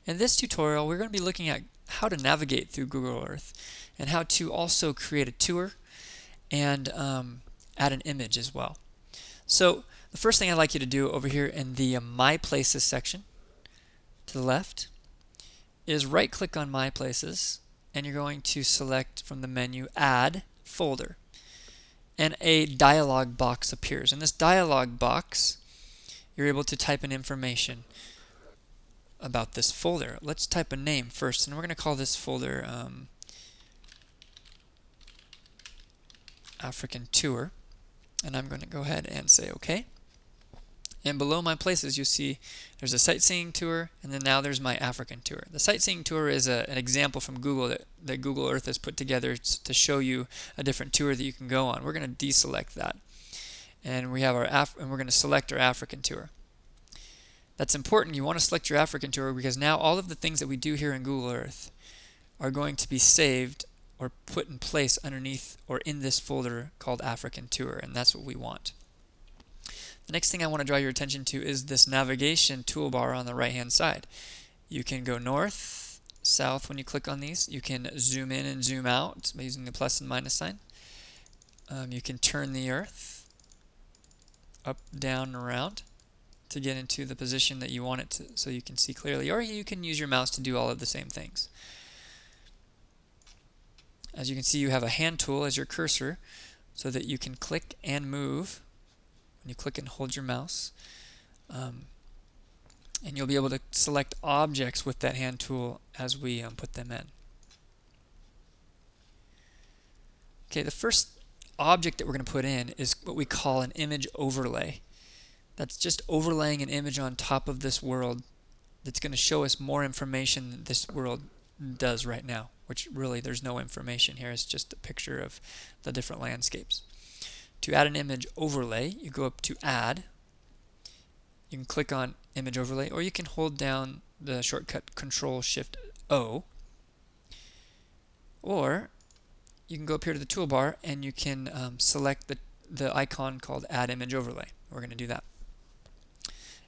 In this tutorial, we're going to be looking at how to navigate through Google Earth and how to also create a tour and add an image as well. So the first thing I'd like you to do over here in the My Places section to the left is right click on My Places, and you're going to select from the menu Add Folder, and a dialog box appears. In this dialog box you're able to type in information about this folder. Let's type a name first, and we're going to call this folder African Tour, and I'm going to go ahead and say OK. And below My Places you see there's a sightseeing tour, and then now there's My African Tour. The sightseeing tour is an example from Google that Google Earth has put together to show you a different tour that you can go on. We're going to deselect that, and we have our and we're going to select our African tour. That's important. You want to select your African tour because now all of the things that we do here in Google Earth are going to be saved or put in place underneath or in this folder called African Tour, and that's what we want. The next thing I want to draw your attention to is this navigation toolbar on the right hand side. You can go north, south when you click on these. You can zoom in and zoom out by using the plus and minus sign. You can turn the Earth up, down, and around to get into the position that you want it to, so you can see clearly, or you can use your mouse to do all of the same things. As you can see, you have a hand tool as your cursor so that you can click and move when you click and hold your mouse, and you'll be able to select objects with that hand tool as we put them in. Okay, the first object that we're going to put in is what we call an image overlay. That's just overlaying an image on top of this world that's going to show us more information than this world does right now, which really there's no information here. It's just a picture of the different landscapes. To add an image overlay, you go up to Add. You can click on Image Overlay, or you can hold down the shortcut Control-Shift-O, or you can go up here to the toolbar and you can select the icon called Add Image Overlay. We're going to do that.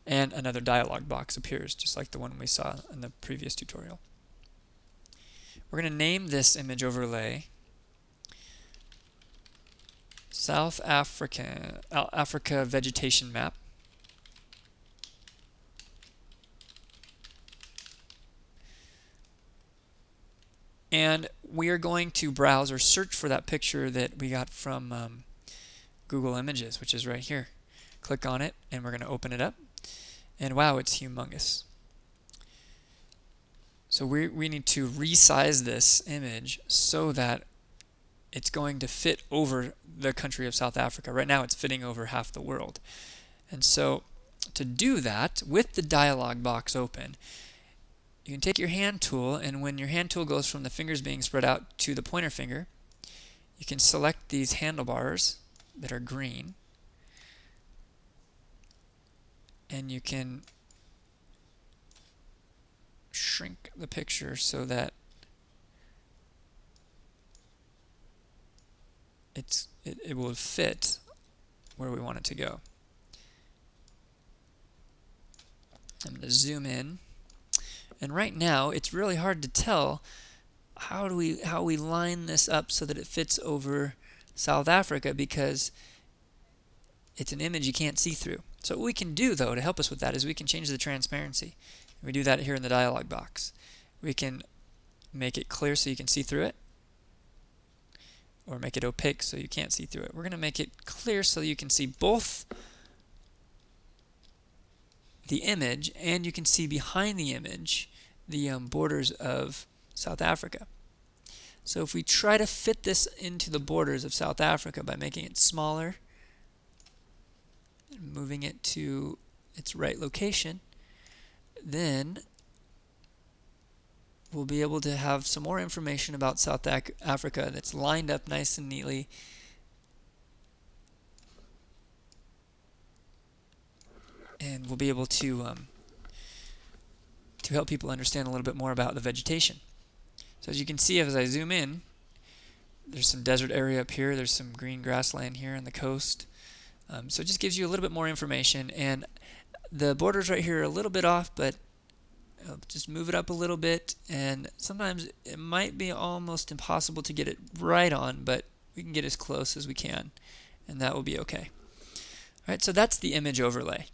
And another dialog box appears, just like the one we saw in the previous tutorial. We're going to name this image overlay South Africa Vegetation Map. And we are going to browse or search for that picture that we got from Google Images, which is right here. Click on it, and we're going to open it up. And wow, it's humongous. So we need to resize this image so that it's going to fit over the country of South Africa. Right now it's fitting over half the world. And so to do that, with the dialog box open, you can take your hand tool, and when your hand tool goes from the fingers being spread out to the pointer finger, you can select these handlebars that are green, and you can shrink the picture so that it will fit where we want it to go. I'm going to zoom in, and right now it's really hard to tell how we line this up so that it fits over South Africa, because it's an image you can't see through. So what we can do, though, to help us with that is we can change the transparency. We do that here in the dialog box. We can make it clear so you can see through it, or make it opaque so you can't see through it. We're going to make it clear so you can see both the image, and you can see behind the image the borders of South Africa. So if we try to fit this into the borders of South Africa by making it smaller and moving it to its right location, then we'll be able to have some more information about South Africa that's lined up nice and neatly. And we'll be able to help people understand a little bit more about the vegetation. So as you can see, as I zoom in, there's some desert area up here, there's some green grassland here on the coast. So it just gives you a little bit more information, and the borders right here are a little bit off, but just move it up a little bit, and sometimes it might be almost impossible to get it right on, but we can get as close as we can, and that will be okay. Alright, so that's the image overlay.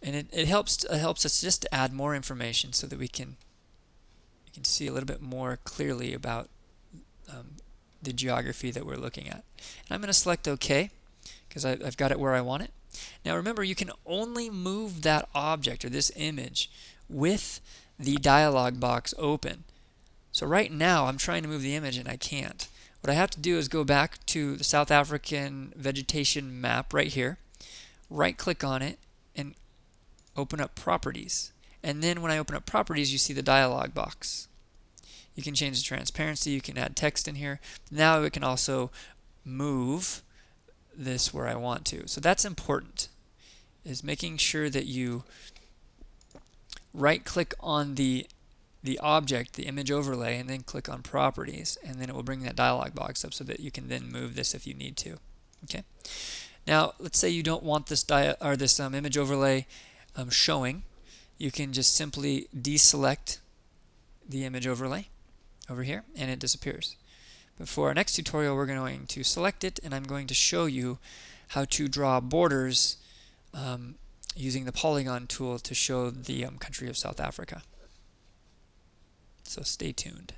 And it helps us just to add more information so that we can see a little bit more clearly about the geography that we're looking at. And I'm going to select OK because I've got it where I want it. Now remember, you can only move that object or this image with the dialog box open. So right now I'm trying to move the image and I can't. What I have to do is go back to the South African vegetation map right here, right click on it, and open up properties. And then when I open up properties, you see the dialog box. You can change the transparency, you can add text in here. Now it can also move this where I want to. So that's important, is making sure that you right click on the object, the image overlay, and then click on properties, and then it will bring that dialog box up so that you can then move this if you need to. Okay. Now let's say you don't want this image overlay showing. You can just simply deselect the image overlay over here and it disappears. But for our next tutorial, we're going to select it, and I'm going to show you how to draw borders using the polygon tool to show the country of South Africa. So stay tuned.